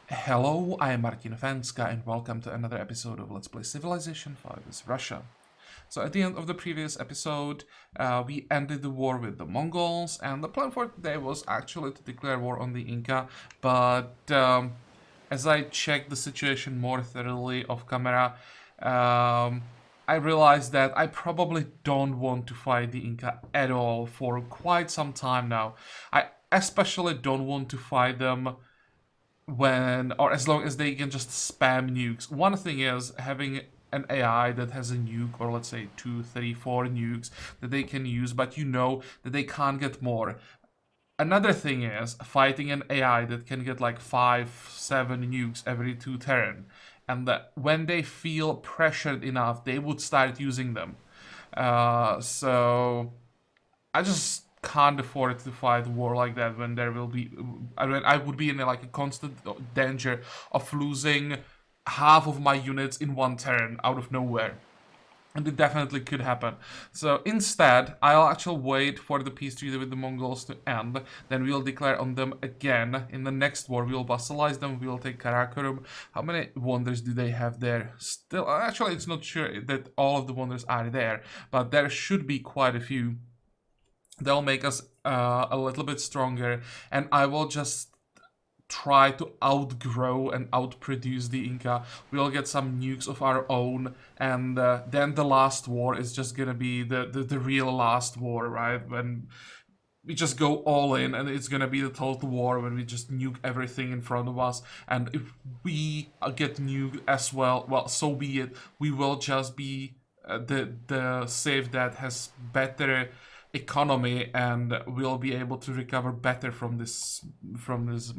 Hello, I am Martin Fencka and welcome to another episode of Let's Play Civilization V is Russia. So at the end of the previous episode, we ended the war with the Mongols, and the plan for today was actually to declare war on the Inca, but as I checked the situation more thoroughly off camera, I realized that I probably don't want to fight the Inca at all for quite some time now. I especially don't want to fight them or as long as they can just spam nukes. One thing is having an AI that has a nuke, or let's say 2, 3, 4 nukes that they can use, but you know that they can't get more. Another thing is fighting an AI that can get like 5, 7 nukes every 2 turn, and that when they feel pressured enough, they would start using them. So I just can't afford to fight a war like that when there will be. I mean, I would be in like a constant danger of losing half of my units in one turn out of nowhere. And it definitely could happen. So instead, I'll actually wait for the peace treaty with the Mongols to end. Then we'll declare on them again. In the next war, we'll vassalize them. We'll take Karakorum. How many wonders do they have there? Still, actually, it's not sure that all of the wonders are there. But there should be quite a few. They'll make us a little bit stronger, and I will just try to outgrow and outproduce the Inca. We'll get some nukes of our own, and then the last war is just gonna be the real last war, right? When we just go all in, and it's gonna be the total war when we just nuke everything in front of us. And if we get nuked as well, well, so be it. We will just be the save that has better economy, and we'll be able to recover better from this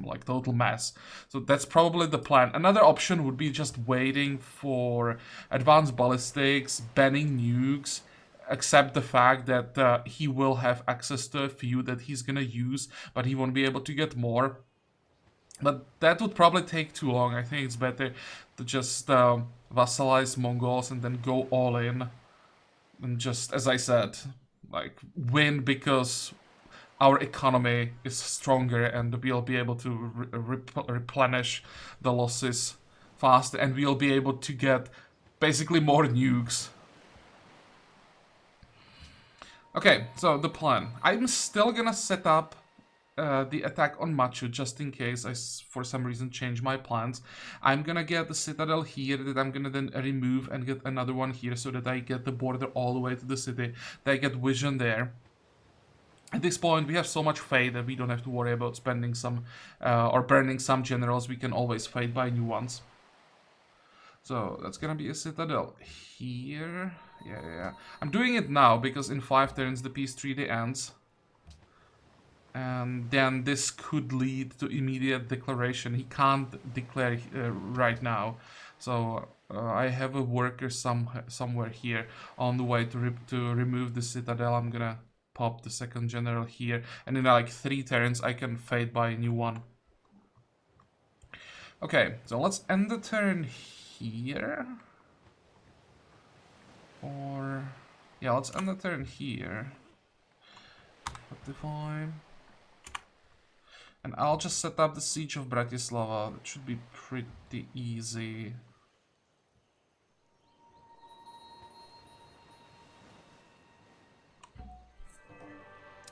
like total mess. So that's probably the plan. Another option would be just waiting for advanced ballistics, banning nukes, accept the fact that he will have access to a few that he's gonna use, but he won't be able to get more. But that would probably take too long. I think it's better to just vassalize Mongols and then go all in, and just, as I said, like win because our economy is stronger and we'll be able to replenish the losses faster, and we'll be able to get basically more nukes. Okay, so the plan. I'm still gonna set up the attack on Machu just in case I for some reason change my plans. I'm gonna get the citadel here that I'm gonna then remove and get another one here so that I get the border all the way to the city, that I get vision there. At this point we have so much fade that we don't have to worry about spending some or burning some generals. We can always fade by new ones. So that's gonna be a citadel here. Yeah. I'm doing it now because in 5 turns the peace treaty ends. And then this could lead to immediate declaration. He can't declare right now. So I have a worker somewhere here on the way to remove the citadel. I'm gonna pop the second general here. And in like 3 turns I can fade by a new one. Okay, so let's end the turn here. Or... yeah, let's end the turn here. 55. And I'll just set up the siege of Bratislava. That should be pretty easy.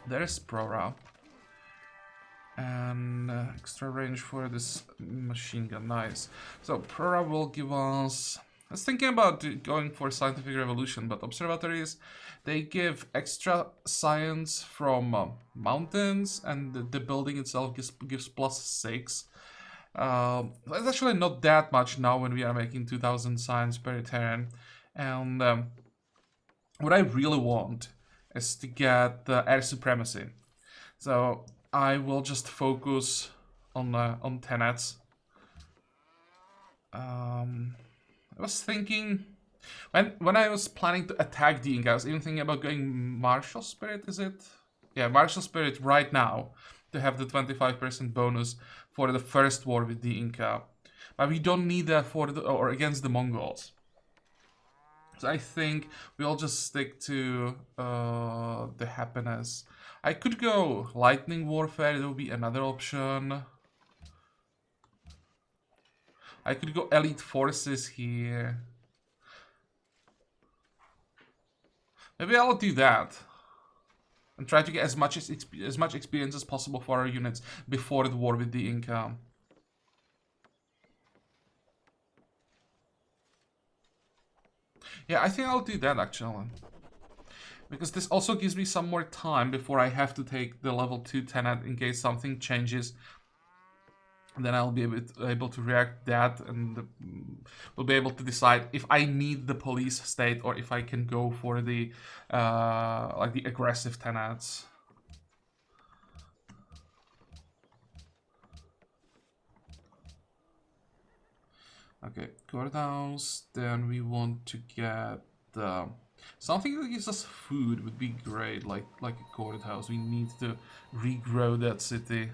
There is Prora. And extra range for this machine gun. Nice. So Prora will give us... I was thinking about going for scientific revolution, but observatories, they give extra science from mountains, and the building itself gives +6. That's actually not that much now when we are making 2000 science per turn. And what I really want is to get the air supremacy. So I will just focus on tenets. I was thinking, when I was planning to attack the Inca, I was even thinking about going Martial Spirit, is it? Yeah, Martial Spirit right now, to have the 25% bonus for the first war with the Inca. But we don't need that for or against the Mongols. So I think we'll just stick to the happiness. I could go Lightning Warfare, that would be another option. I could go elite forces here. Maybe I'll do that. And try to get as much experience as possible for our units before the war with the Inca. Yeah, I think I'll do that actually. Because this also gives me some more time before I have to take the level 2 tenant in case something changes. And then I'll be able to react that, and we'll be able to decide if I need the police state or if I can go for the like the aggressive tenants. Okay, courthouse. Then we want to get something that gives us food would be great, like a courthouse. We need to regrow that city.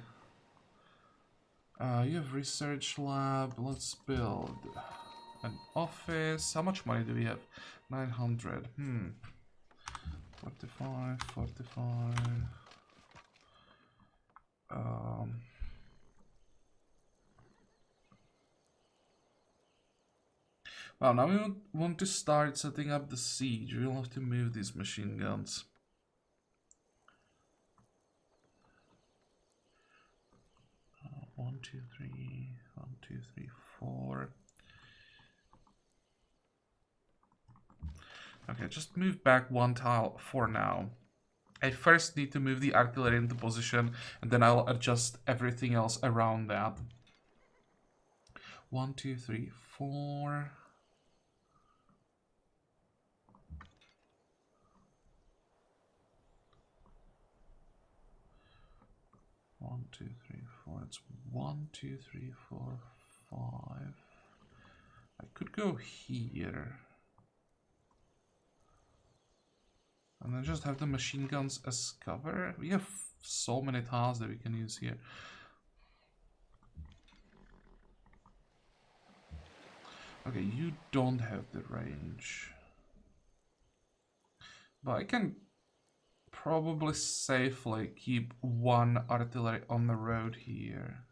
You have research lab. Let's build an office. How much money do we have? 900. 45, 45. Well, now we want to start setting up the siege. We'll have to move these machine guns. One, two, three, 1, 2, 3, 4. Okay, just move back one tile for now. I first need to move the artillery into position, and then I'll adjust everything else around that. 1, 2, 3, 4. One, two, three, four. It's 1, 2, 3, 4, 5. I could go here. And then just have the machine guns as cover. We have so many tiles that we can use here. Okay, you don't have the range. But I can probably safely keep one artillery on the road here.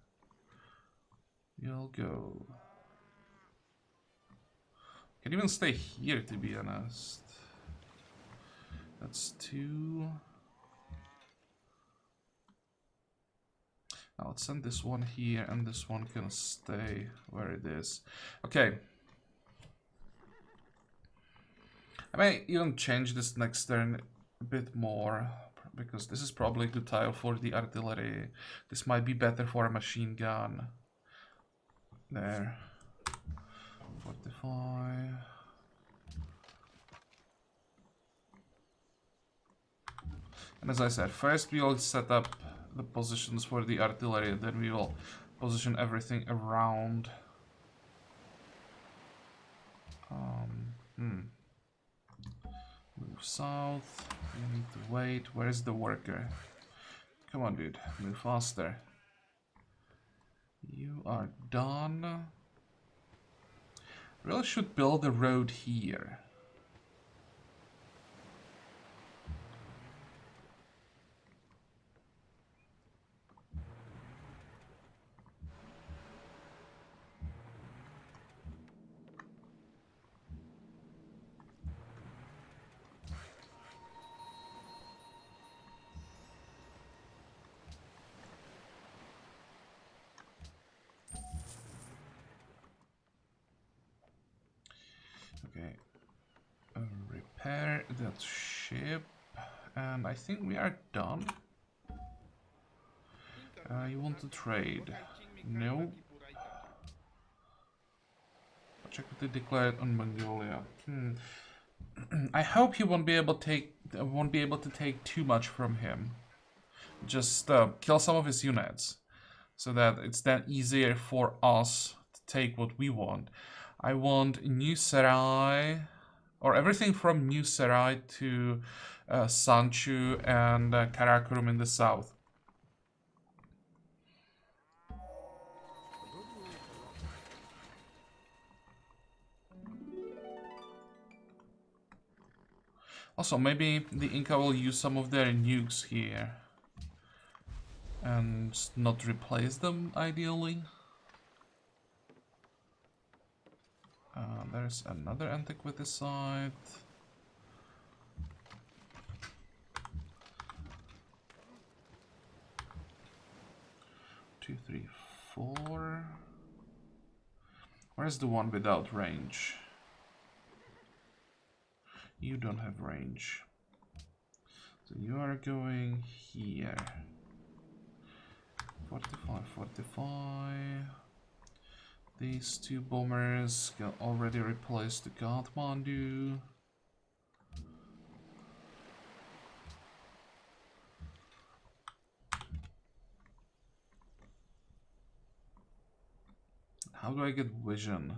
You'll go. Can even stay here, to be honest. That's 2. Now let's send this one here, and this one can stay where it is. Okay. I may even change this next turn a bit more, because this is probably a good tile for the artillery. This might be better for a machine gun. There. 45. And as I said, first we will set up the positions for the artillery, and then we will position everything around. Move south. We need to wait. Where is the worker? Come on, dude. Move faster. You are done. Really should build a road here. Okay. Repair that ship. And I think we are done. You want to trade? No. Check if they declared on Mongolia. I hope he won't be able to take too much from him. Just kill some of his units, so that it's then easier for us to take what we want. I want New Sarai, or everything from New Sarai to Sanchu and Karakorum in the south. Also, maybe the Inca will use some of their nukes here and not replace them, ideally. there's another antiquity site. Two, three, four. Where's the one without range? You don't have range. So you are going here. 45, 45. These two bombers can already replace the Kathmandu. How do I get vision?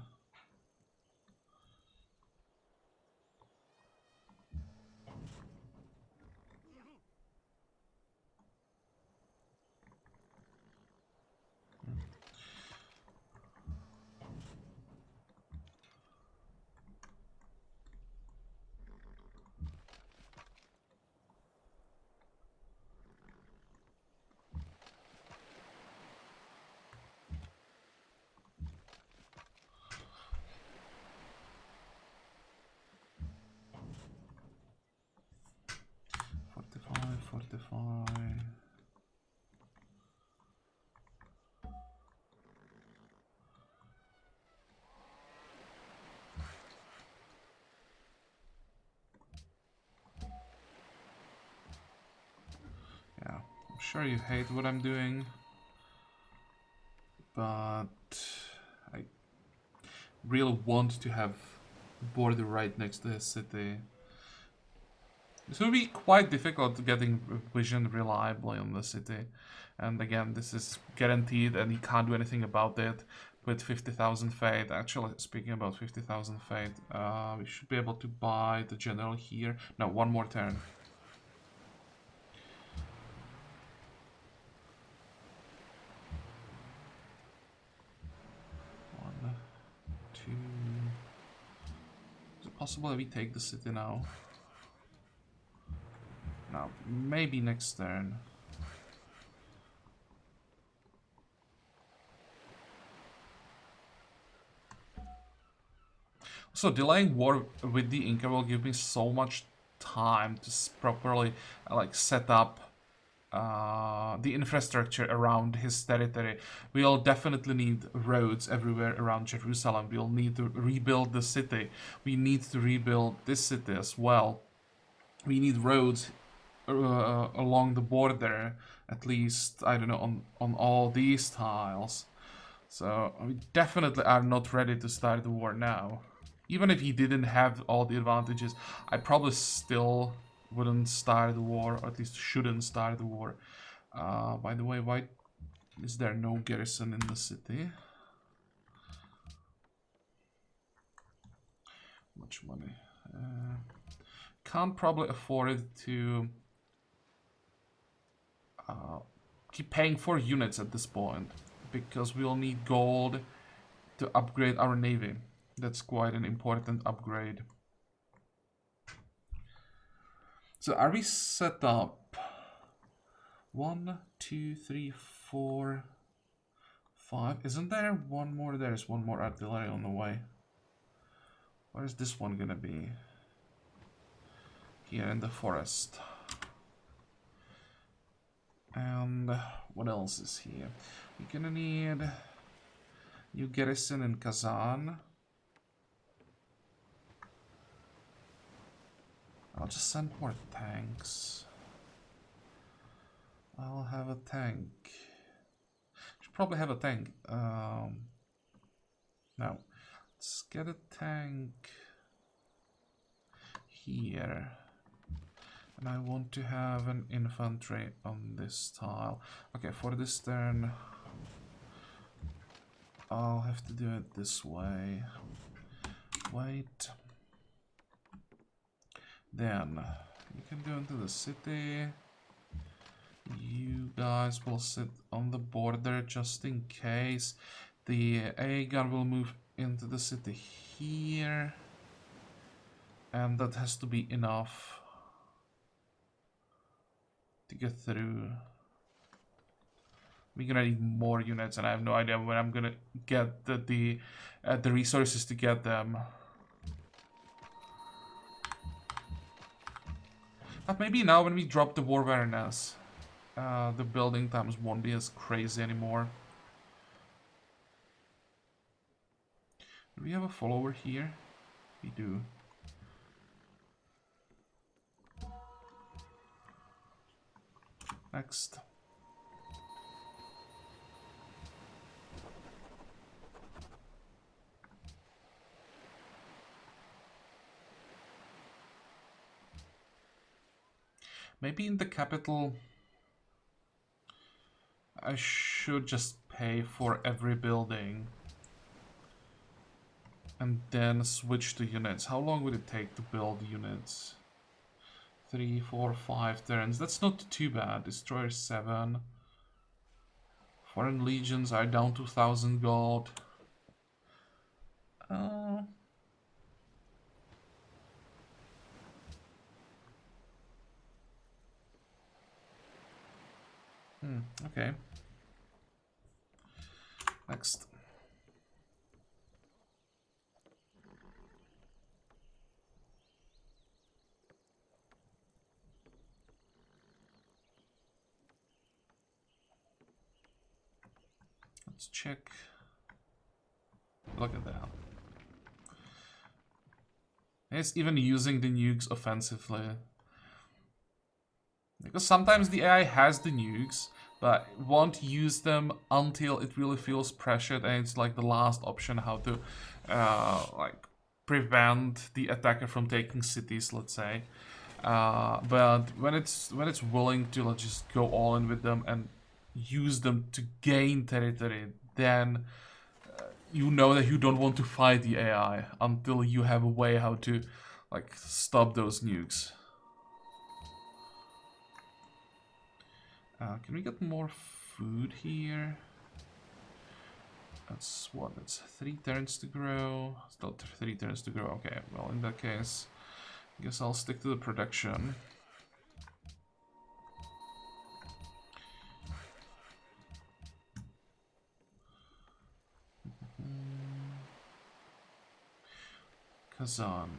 Yeah, I'm sure you hate what I'm doing, but I really want to have border right next to the city. This will be quite difficult getting vision reliably on the city. And again, this is guaranteed and you can't do anything about it with 50,000 fate. Actually, speaking about 50,000 fate, we should be able to buy the general here. No, one more turn. One, two. Is it possible that we take the city now? No, maybe next turn. So delaying war with the Inca will give me so much time to properly like set up the infrastructure around his territory. We'll definitely need roads everywhere around Jerusalem. We'll need to rebuild the city. We need to rebuild this city as well. We need roads along the border, at least, I don't know, on all these tiles. So we definitely are not ready to start the war now. Even if he didn't have all the advantages, I probably still wouldn't start the war, or at least shouldn't start the war. By the way, why is there no garrison in the city? Much money. Can't probably afford to keep paying for units at this point, because we'll need gold to upgrade our navy. That's quite an important upgrade. So are we set up? 1, 2, 3, 4, 5. Isn't there one more? There's one more artillery on the way. Where's this one gonna be? Here in the forest. And what else is here? We're gonna need new garrison in Kazan. I'll just send more tanks. I'll have a tank. Should probably have a tank. No. Let's get a tank here. And I want to have an infantry on this tile. Okay, for this turn, I'll have to do it this way. Wait. Then, you can go into the city. You guys will sit on the border just in case. The A gun will move into the city here. And that has to be enough to get through. We're gonna need more units, and I have no idea when I'm gonna get the resources to get them. But maybe now when we drop the war awareness, the building times won't be as crazy anymore. Do we have a follower here? We do. Next. Maybe in the capital I should just pay for every building and then switch to units. How long would it take to build units? 3, 4, 5 turns. That's not too bad. Destroyer 7. Foreign legions are down to 1000 gold. Okay. Next. Let's check. Look at that. It's even using the nukes offensively. Because sometimes the AI has the nukes, but won't use them until it really feels pressured, and it's like the last option how to like prevent the attacker from taking cities, let's say. But when it's willing to like, just go all in with them and use them to gain territory, then you know that you don't want to fight the AI until you have a way how to like stop those nukes. Can we get more food here? That's what? That's 3 turns to grow. Still 3 turns to grow. Okay, well in that case, I guess I'll stick to the production. Kazan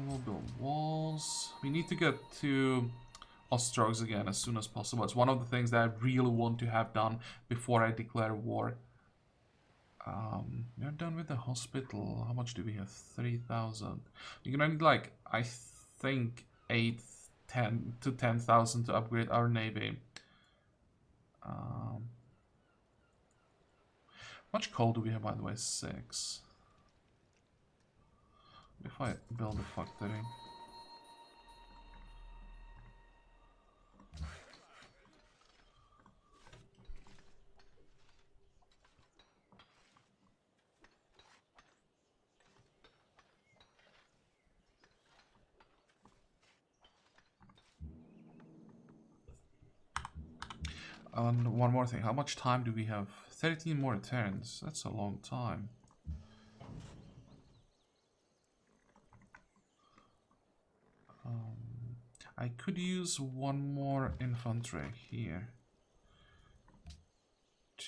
will build walls. We need to get to Ostrogs again as soon as possible. It's one of the things that I really want to have done before I declare war. We're done with the hospital. How much do we have? 3,000. You're gonna need like, I think, 10 to 10,000 to upgrade our navy. How much coal do we have, by the way? 6. If I build a factory. And one more thing, how much time do we have? 13 more turns. That's a long time. I could use one more infantry here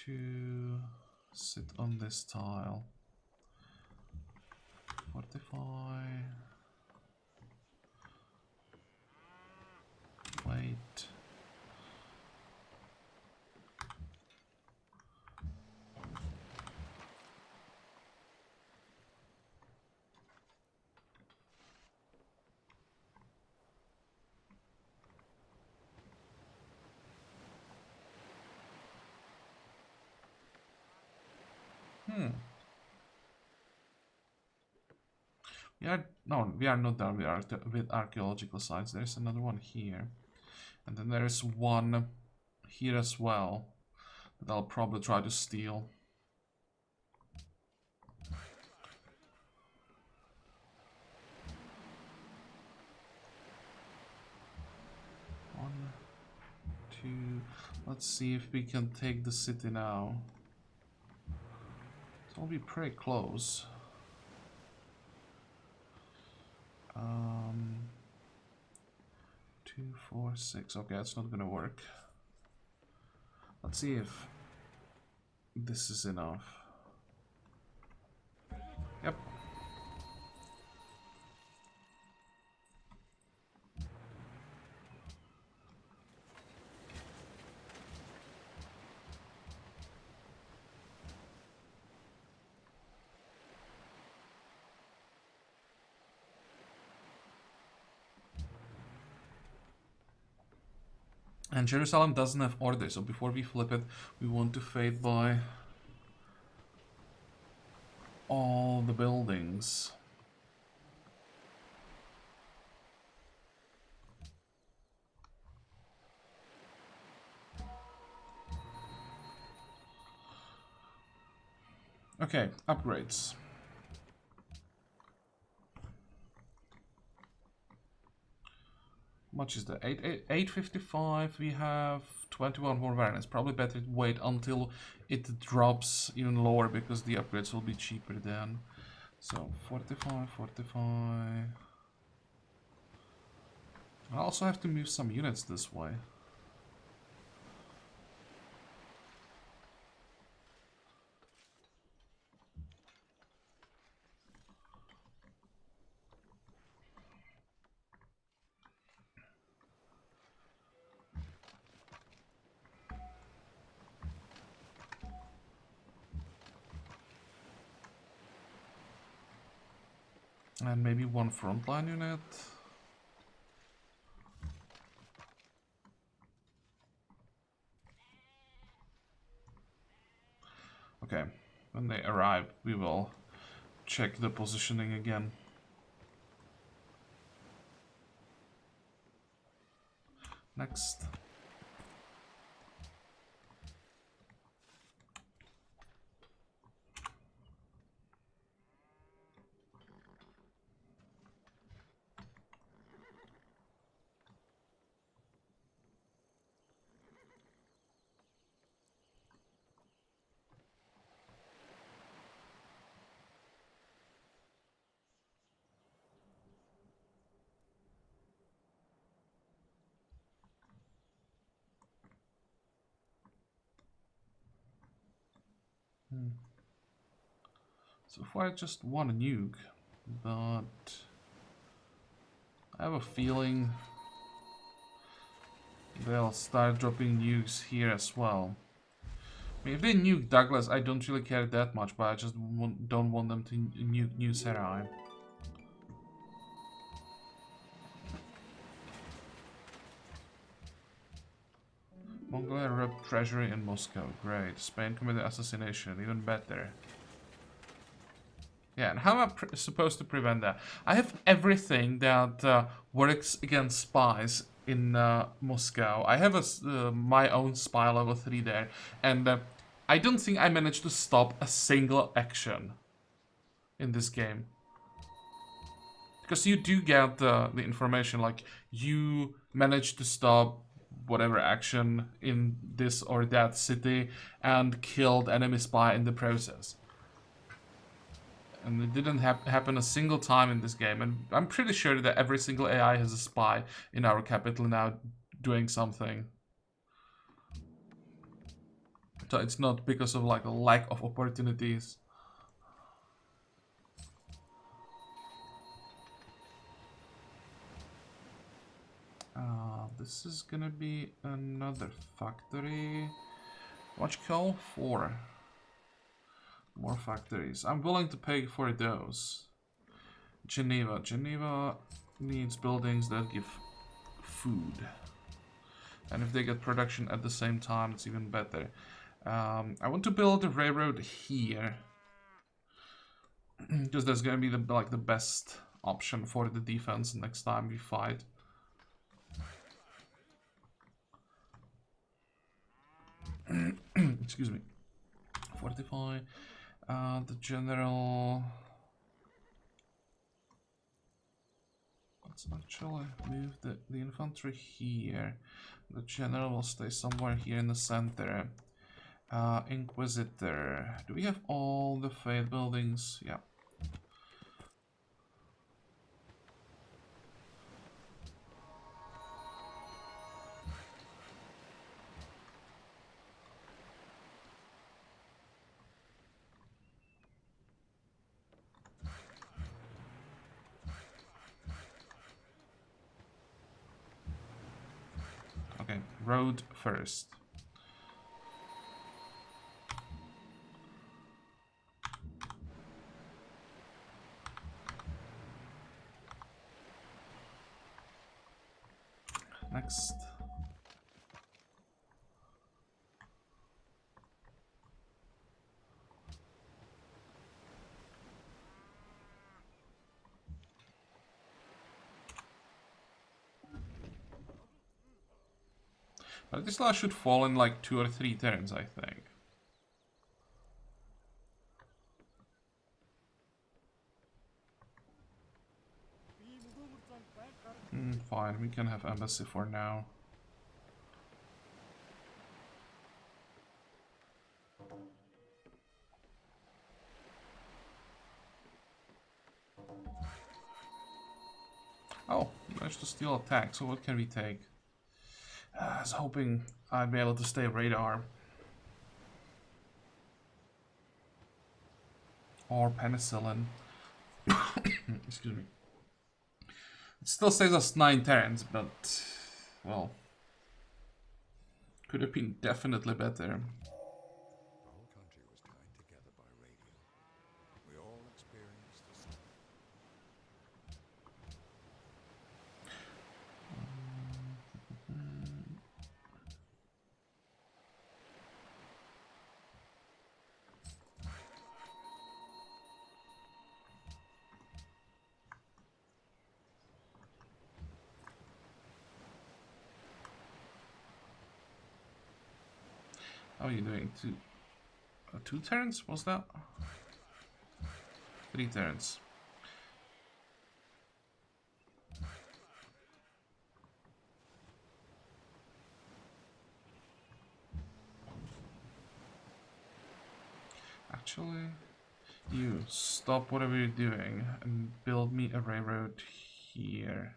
to sit on this tile. Fortify. Wait. We are not done with archaeological sites. There's another one here. And then there's one here as well that I'll probably try to steal. One, two. Let's see if we can take the city now. It'll be pretty close. 2, 4, 6. Okay, that's not gonna work. Let's see if this is enough. Yep. And Jerusalem doesn't have order, so before we flip it, we want to fade by all the buildings. Okay, upgrades. How much is that? 855. We have 21 more variants. Probably better to wait until it drops even lower because the upgrades will be cheaper then. So 45, 45. I also have to move some units this way. And maybe one frontline unit. Okay, when they arrive, we will check the positioning again. Next. So far, just one nuke, but I have a feeling they'll start dropping nukes here as well. I mean, if they nuke Douglas, I don't really care that much, but I just don't want them to nuke New Sarai. Mongolia robbed treasury in Moscow. Great. Spain committed assassination. Even better. Yeah, and how am I supposed to prevent that? I have everything that works against spies in Moscow. I have my own spy level 3 there, and I don't think I managed to stop a single action in this game. Because you do get the information, like, you managed to stop whatever action in this or that city and killed enemy spy in the process. And it didn't happen a single time in this game. And I'm pretty sure that every single AI has a spy in our capital now doing something. So it's not because of like a lack of opportunities. This is gonna be another factory. What you call? 4. More factories. I'm willing to pay for those. Geneva. Geneva needs buildings that give food. And if they get production at the same time, it's even better. I want to build a railroad here. Because that's gonna be the best option for the defense next time we fight. Excuse me. Fortify. The general. Let's actually move the infantry here. The general will stay somewhere here in the center. Inquisitor. Do we have all the Fate buildings? Yeah. Okay, road first. Next. This last should fall in like 2 or 3 turns, I think. Fine, we can have embassy for now. Oh, managed to steal a tank, so what can we take? I was hoping I'd be able to stay radar. Or penicillin. Excuse me. It still saves us 9 turns, but... well... could have been definitely better. The whole country was tied together by radio. We all experienced the same. How are you doing? 2 turns? Was that? 3 turns. Actually, you stop whatever you're doing and build me a railroad here.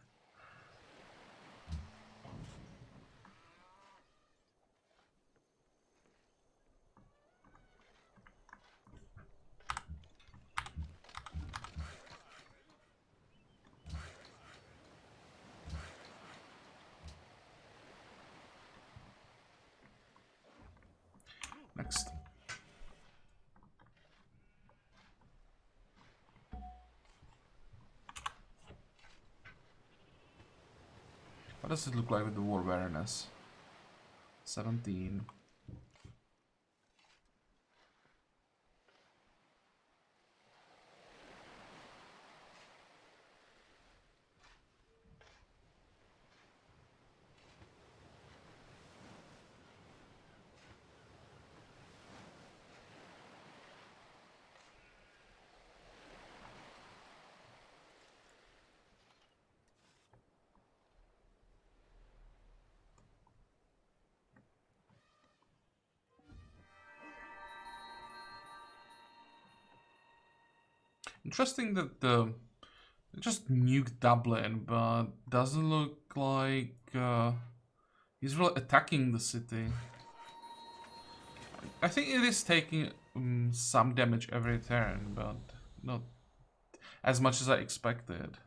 Next. What does it look like with the war awareness? 17. Interesting that the just nuked Dublin, but doesn't look like he's really attacking the city. I think it is taking some damage every turn, but not as much as I expected.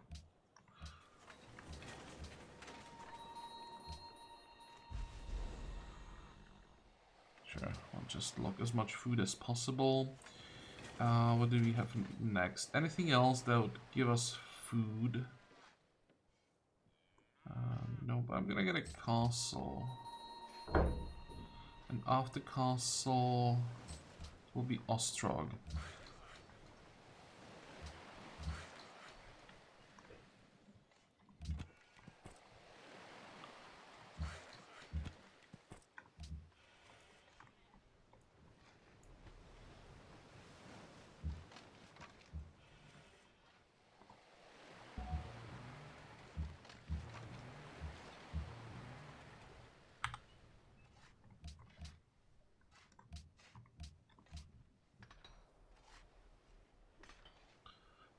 Sure, I'll just lock as much food as possible. What do we have next? Anything else that would give us food? No, but I'm gonna get a castle. And after castle will be Ostrog.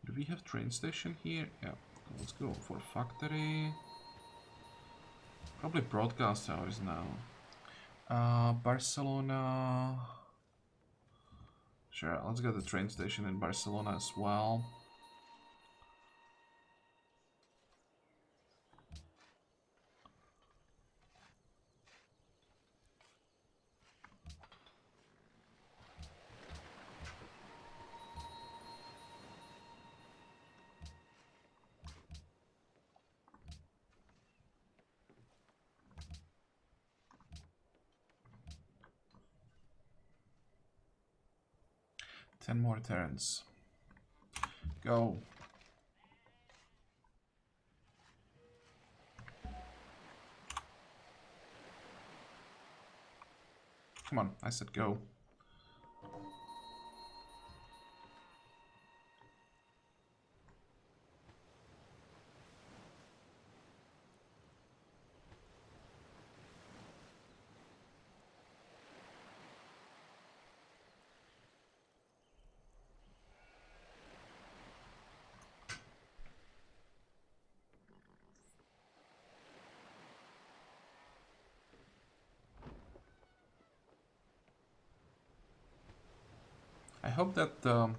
Do we have train station here? Yeah, let's go for factory. Probably broadcast towers now. Barcelona. Sure, let's get the train station in Barcelona as well. Ten more turns. Go. Come on, I said go. I hope that the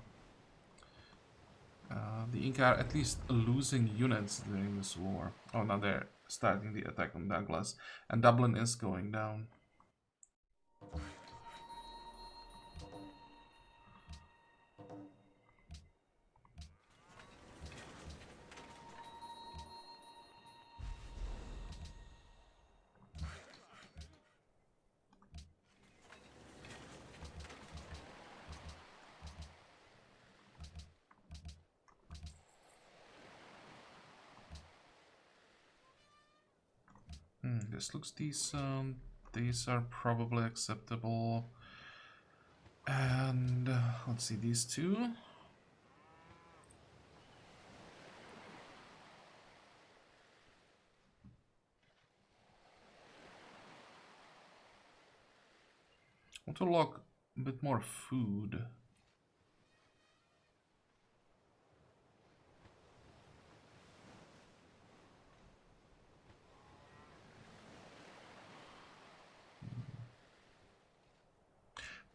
Inca are at least losing units during this war. Oh, now they're starting the attack on Douglas. And Dublin is going down. This looks decent. These are probably acceptable. And let's see, these two. I want to log a bit more food.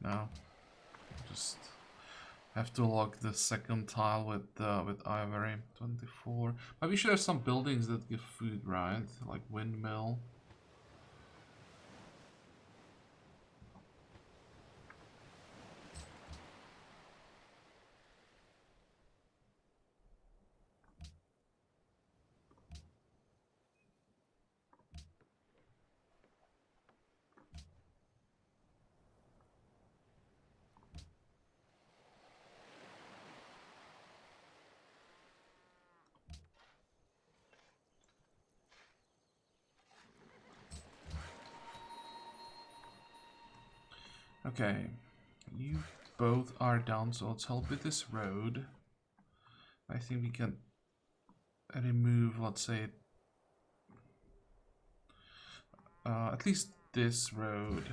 No, just have to log the second tile with ivory. 24. But we should have some buildings that give food, right? Like windmill. Okay, you both are down, so let's help with this road. I think we can remove, let's say, at least this road.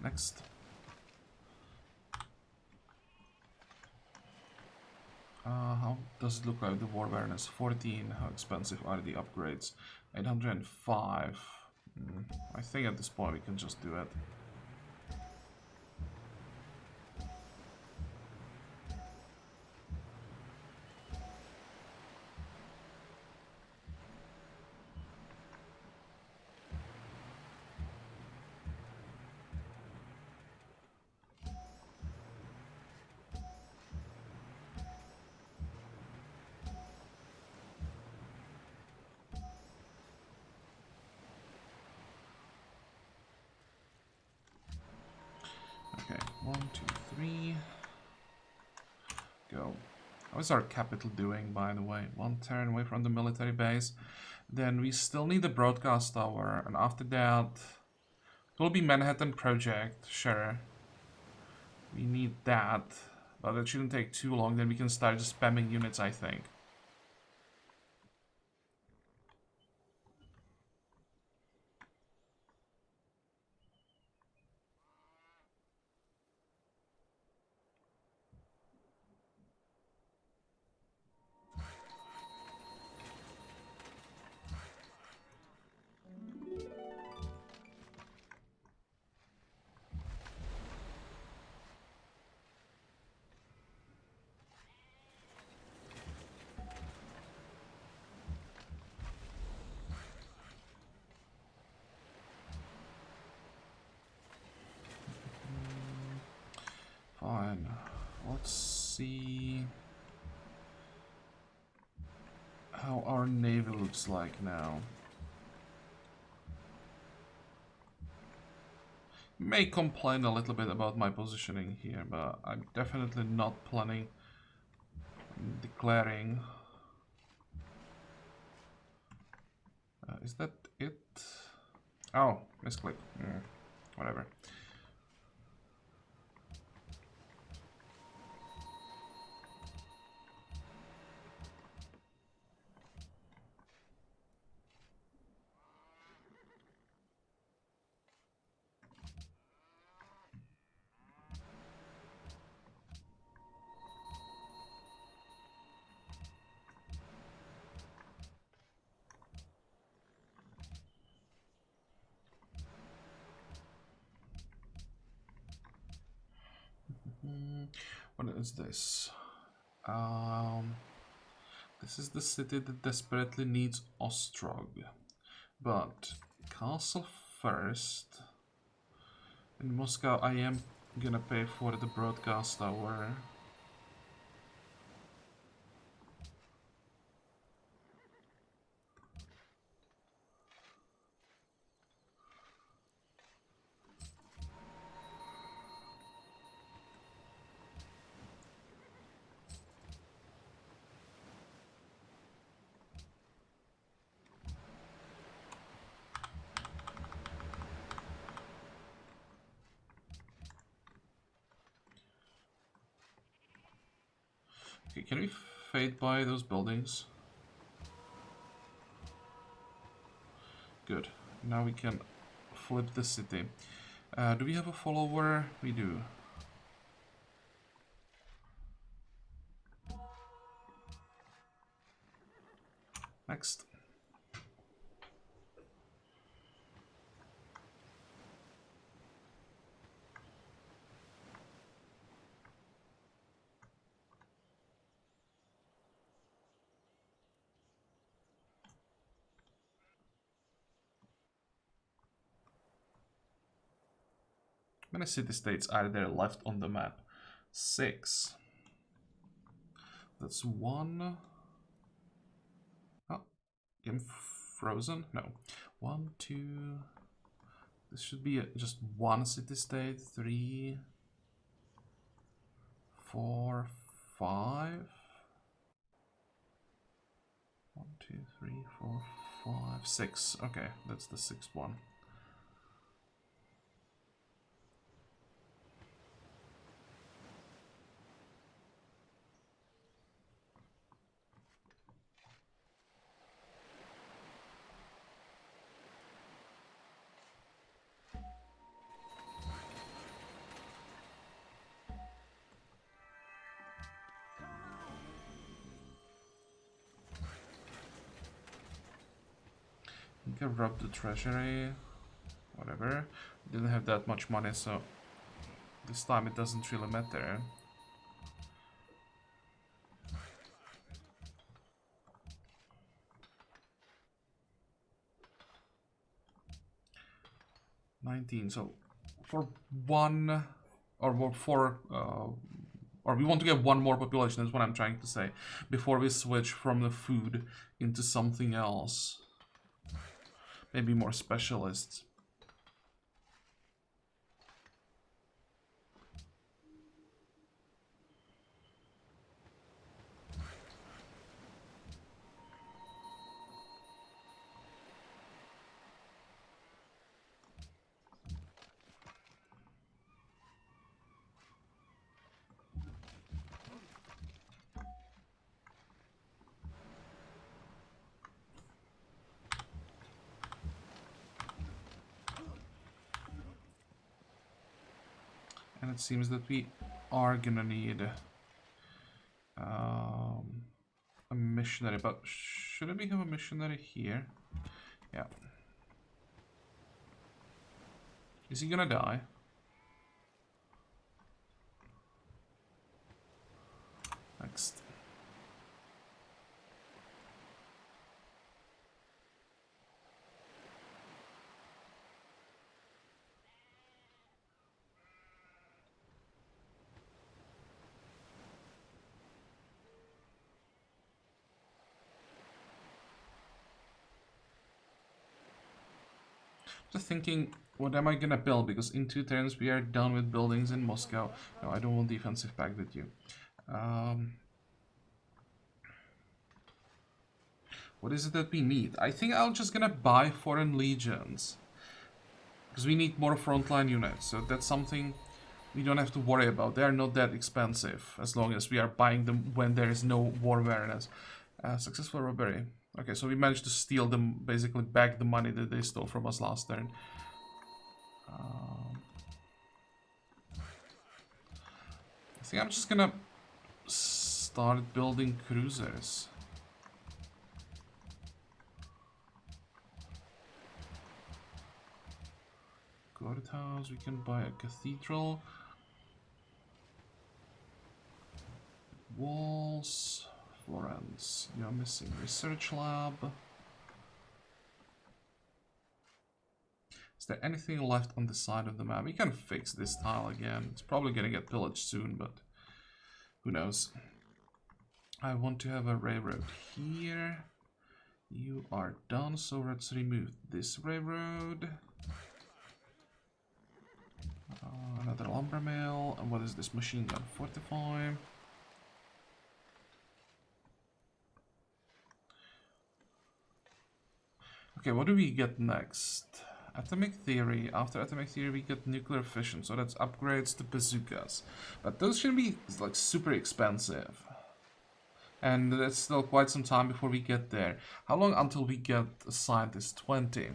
Next. How does it look like the war awareness? 14. How expensive are the upgrades? 805. I think at this point we can just do it. Okay, 1, 2, 3. Go. How is our capital doing, by the way? 1 turn away from the military base. Then we still need the broadcast tower, and after that it will be Manhattan Project, sure. We need that, but it shouldn't take too long, then we can start just spamming units, I think. Fine. Let's see how our navy looks like now. may complain a little bit about my positioning here, but I'm definitely not planning on declaring. Is that it? Oh, misclick. Whatever. What is this? This is the city that desperately needs Ostrog. But castle first. In Moscow, I am gonna pay for the broadcast tower. Okay, can we fade by those buildings? Good. Now we can flip the city. Do we have a follower? We do. Next. How many city-states are there left on the map? 6. That's 1. Oh, game frozen? No. 1, 2. This should be just 1 city-state. 3, 4, 5. 1, 2, 3, 4, 5, 6. Okay, that's the 6th one. I think I robbed the treasury. Whatever. Didn't have that much money, so this time it doesn't really matter. So for one, or for, or we want to get 1 more population, is what I'm trying to say, before we switch from the food into something else. Maybe more specialists. And it seems that we are gonna need a missionary, but shouldn't we have a missionary here? Yeah. Is he gonna die? Next. Just thinking, what am I gonna build? Because in 2 turns we are done with buildings in Moscow. No, I don't want defensive pact with you. What is it that we need? I think I'm just gonna buy foreign legions. Because we need more frontline units, so that's something we don't have to worry about. They are not that expensive, as long as we are buying them when there is no war awareness. Successful robbery. Okay, so we managed to steal them, basically back the money that they stole from us last turn. I think I'm just gonna start building cruisers. Courthouse, we can buy a cathedral. Walls, Florence, you're missing research lab. Is there anything left on the side of the map? We can fix this tile again. It's probably gonna get pillaged soon, but who knows. I want to have a railroad here. You are done, so let's remove this railroad. Another lumber mill. And what is this? Machine gun 45. Okay, what do we get next? Atomic theory. After atomic theory we get nuclear fission, so that's upgrades to bazookas. But those shouldn't be like super expensive. And that's still quite some time before we get there. How long until we get a scientist? 20.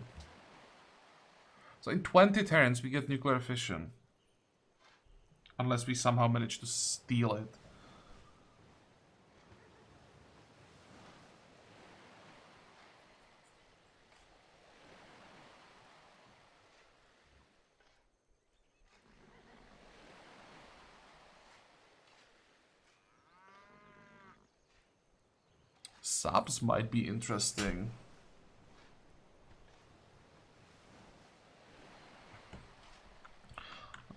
So in 20 turns we get nuclear fission. Unless we somehow manage to steal it. Subs might be interesting.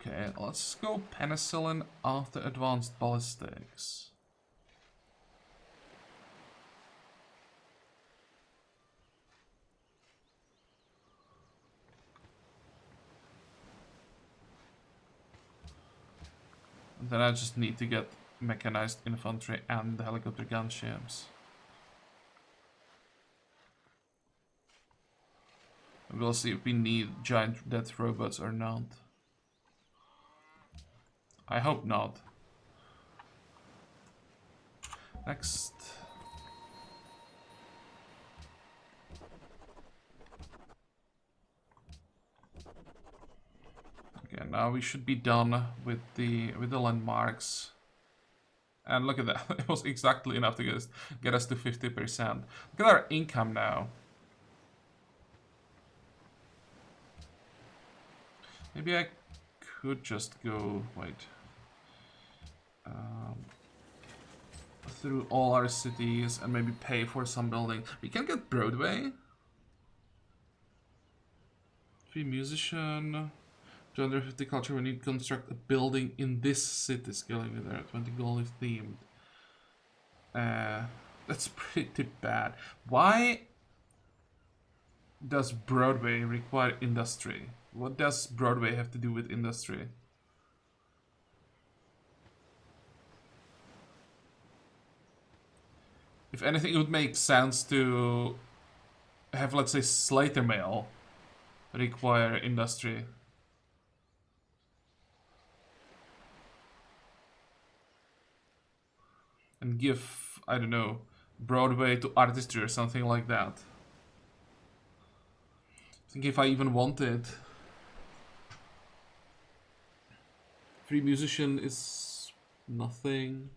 Okay, let's go penicillin after advanced ballistics. And then I just need to get mechanized infantry and the helicopter gunships. We'll see if we need giant death robots or not. I hope not. Next. Okay, now we should be done with the landmarks. And look at that, it was exactly enough to get us to 50%. Look at our income now. Maybe I could just go, wait. Through all our cities and maybe pay for some building. We can get Broadway. Free musician. 250 culture when you construct a building in this city, scaling with there. 20 gold if themed. That's pretty bad. Why does Broadway require industry? What does Broadway have to do with industry? If anything, it would make sense to have, let's say, Slater Mail require industry. And give, I don't know, Broadway to artistry or something like that. I think if I even want it. Free musician is nothing.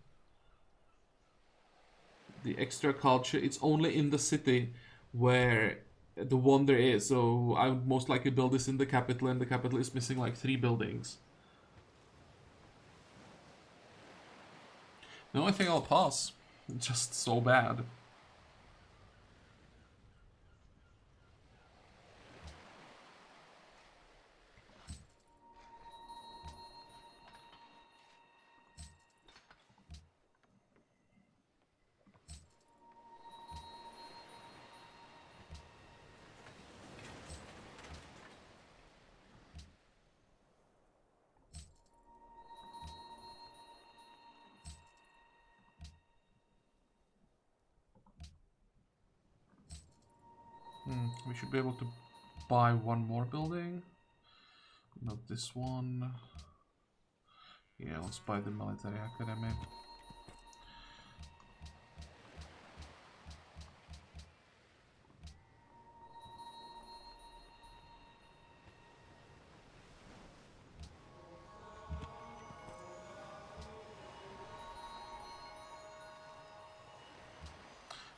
The extra culture, it's only in the city where the wonder is. So I would most likely build this in the capital, and the capital is missing like 3 buildings. No, I think I'll pass. It's just so bad. We should be able to buy one more building. Not this one. Yeah, let's buy the military academy.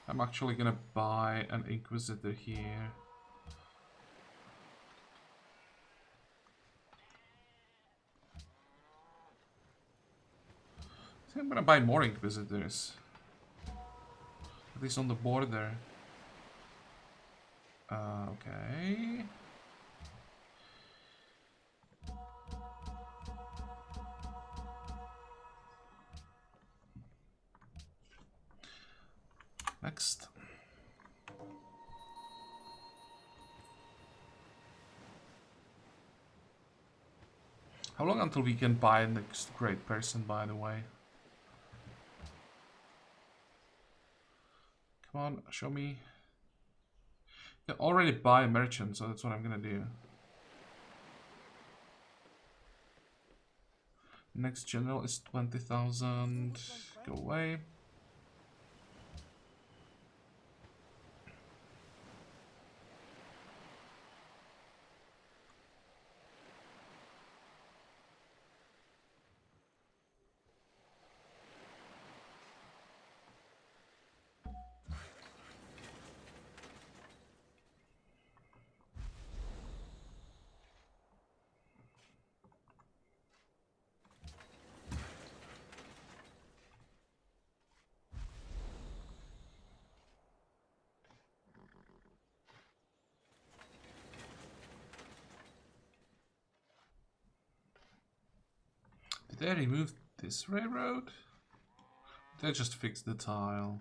I'm actually gonna buy an Inquisitor here. I think I'm gonna buy more Inquisitors. At least on the border. Okay. Next. How long until we can buy next great person, by the way? Come on, show me. You can already buy a merchant, so that's what I'm gonna do. Next general is 20,000. Go away. Did they remove this railroad? They just fixed the tile.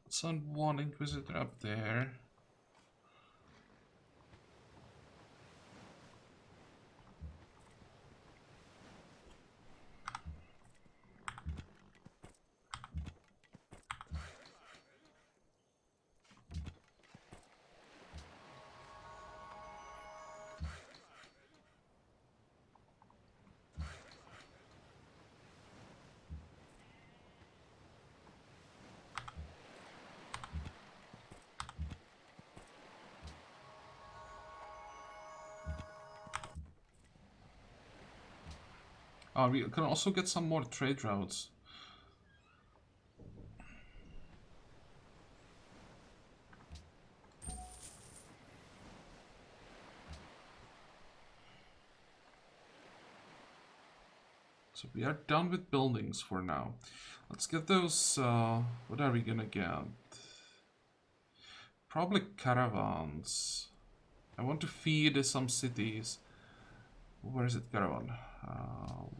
Let's send one Inquisitor up there. We can also get some more trade routes. So we are done with buildings for now. Let's get those, what are we gonna get? Probably caravans. I want to feed some cities. Where is it, caravan?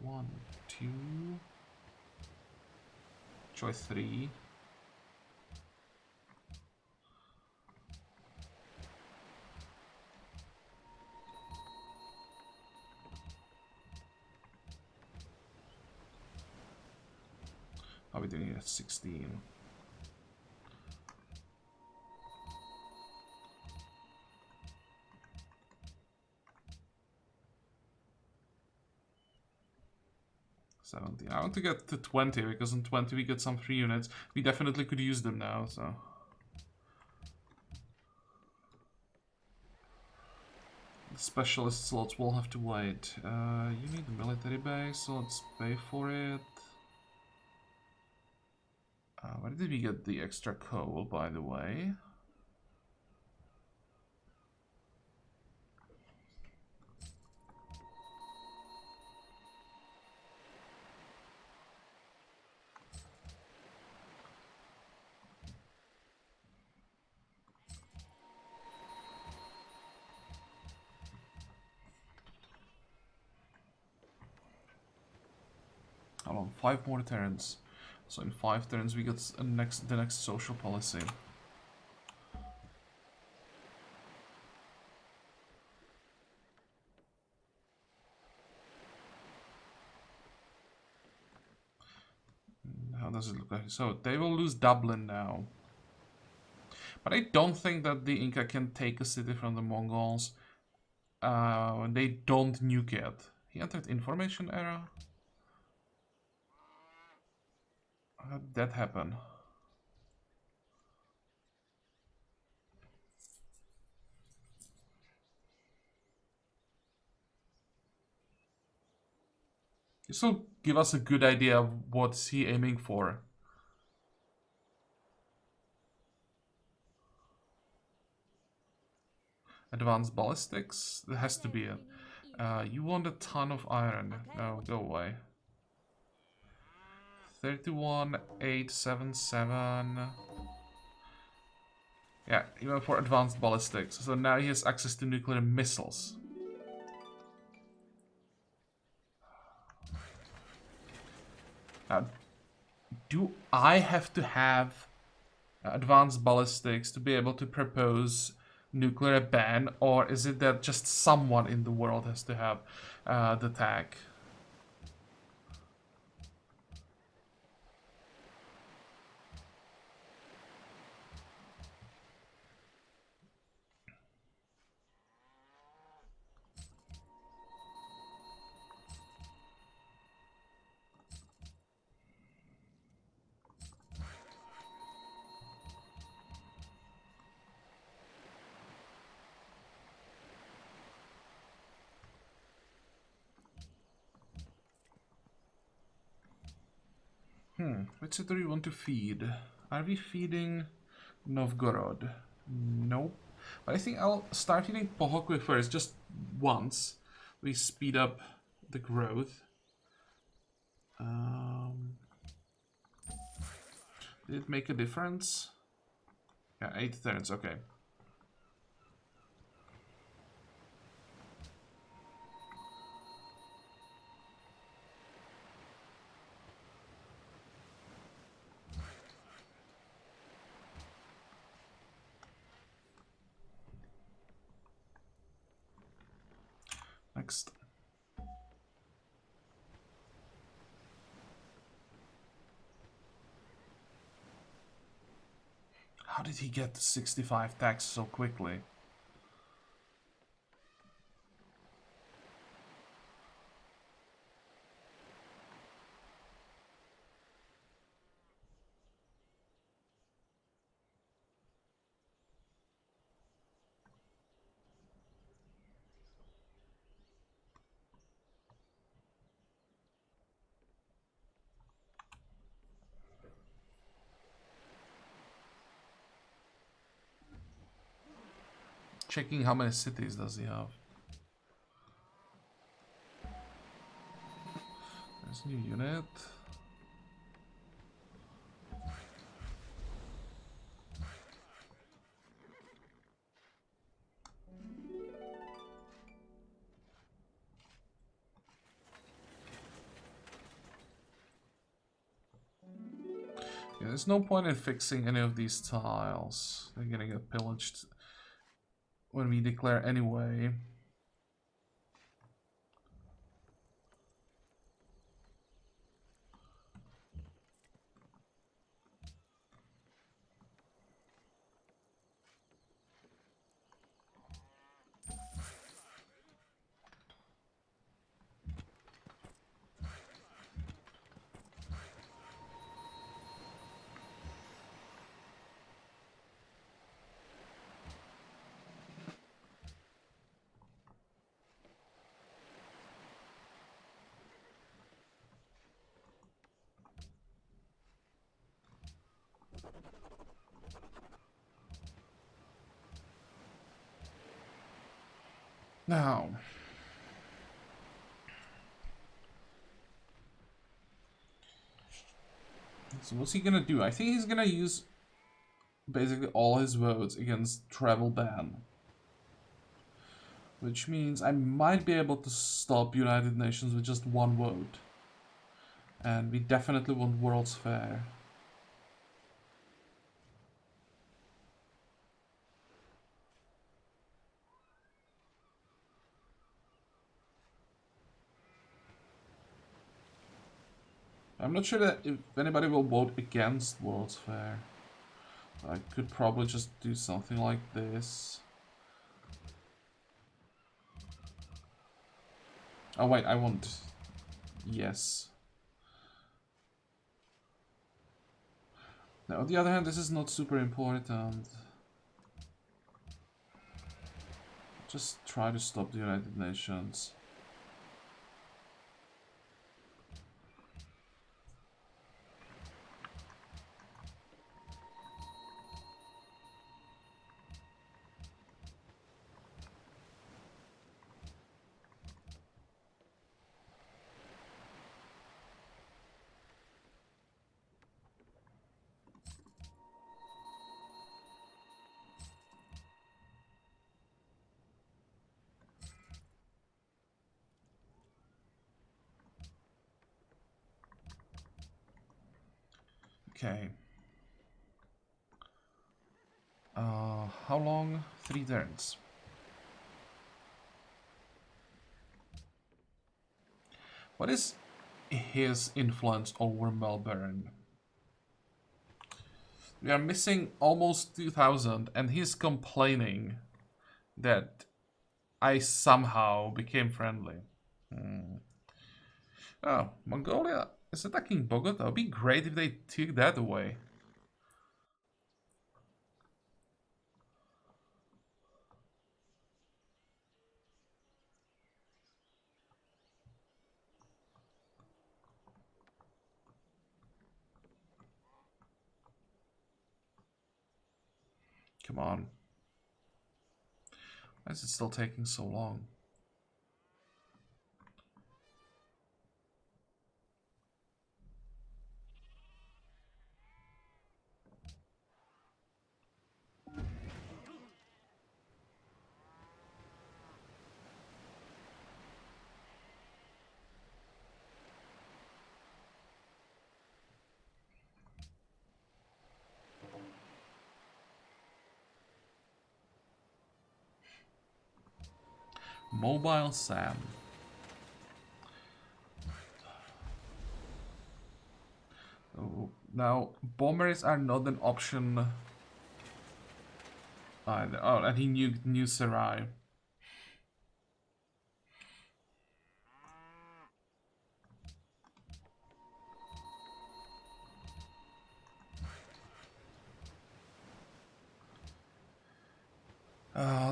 1, 2... Try 3. How are we doing at 16? I want to get to 20 because in 20 we get some free units. We definitely could use them now, so. The specialist slots will have to wait. You need a military base, so let's pay for it. Where did we get the extra coal, by the way? How long? 5 more turns. So in 5 turns we get the next social policy. How does it look like? So they will lose Dublin now. But I don't think that the Inca can take a city from the Mongols. They don't nuke it. He entered information era. How did that happen? This will give us a good idea of what's he aiming for. Advanced ballistics? There has to be it. You want a ton of iron. No, go away. 31877. Yeah, he went for advanced ballistics. So now he has access to nuclear missiles. Now, do I have to have advanced ballistics to be able to propose nuclear ban, or is it that just someone in the world has to have the tag? Which city do we want to feed? Are we feeding Novgorod? Nope. But I think I'll start feeding Pohokwe first, just once. We speed up the growth. Did it make a difference? Yeah, 8 turns, okay. Next. How did he get to 65 tax so quickly? Checking how many cities does he have. There's a new unit. Yeah, there's no point in fixing any of these tiles. They're gonna get pillaged when we declare anyway. Now, so what's he gonna do? I think he's gonna use basically all his votes against travel ban. Which means I might be able to stop United Nations with just one vote. And we definitely want World's Fair. I'm not sure that if anybody will vote against World's Fair. I could probably just do something like this. Oh wait, I want... Yes. Now, on the other hand, this is not super important. Just try to stop the United Nations. Okay. How long? 3 turns. What is his influence over Melbourne? We are missing almost 2000 and he's complaining that I somehow became friendly. Oh, Mongolia is attacking Bogota. It would be great if they took that away. Come on. Why is it still taking so long? Mobile Sam. Oh, now, bombers are not an option either. Oh, and he knew Sarai.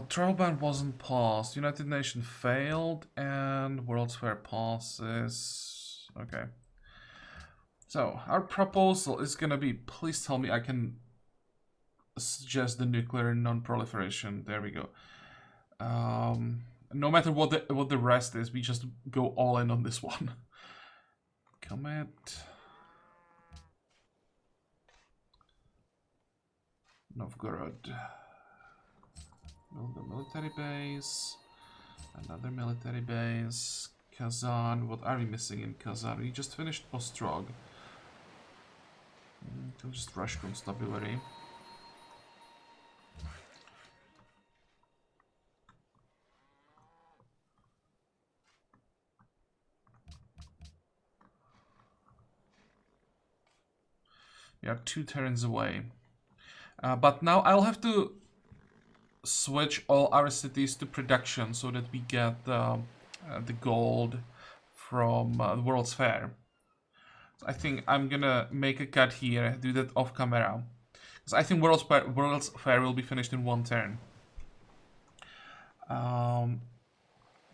Trial ban wasn't passed. United Nations failed, and World's Fair passes. Okay. So, our proposal is gonna be, please tell me I can suggest the nuclear non-proliferation. There we go. No matter what the rest is, we just go all in on this one. Comet. Novgorod. Build a military base. Another military base. Kazan. What are we missing in Kazan? We just finished Ostrog. Can just rush constabulary. We are 2 turns away. But now I'll have to switch all our cities to production so that we get the gold from the World's Fair. So I think I'm gonna make a cut here, do that off camera. Because I think World's Fair will be finished in 1 turn.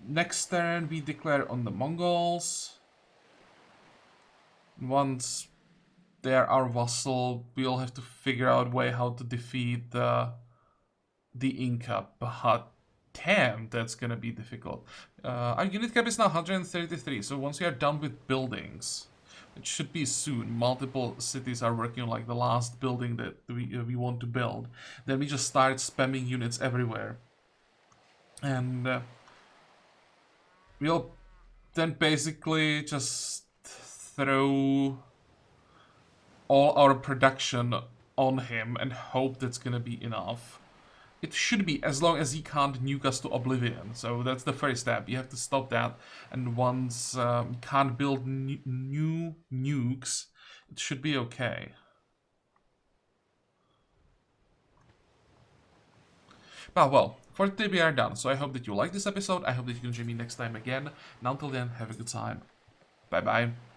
Next turn we declare on the Mongols. Once they're our vassal, we'll have to figure out a way how to defeat the Inca, but damn, that's gonna be difficult. Our unit cap is now 133, so once we are done with buildings, it should be soon, multiple cities are working on like the last building that we want to build, then we just start spamming units everywhere. And we'll then basically just throw all our production on him and hope that's gonna be enough. It should be, as long as he can't nuke us to oblivion. So that's the first step. You have to stop that. And once he can't build new nukes, it should be okay. Well, for today we are done. So I hope that you liked this episode. I hope that you can join me next time again. And until then, have a good time. Bye-bye.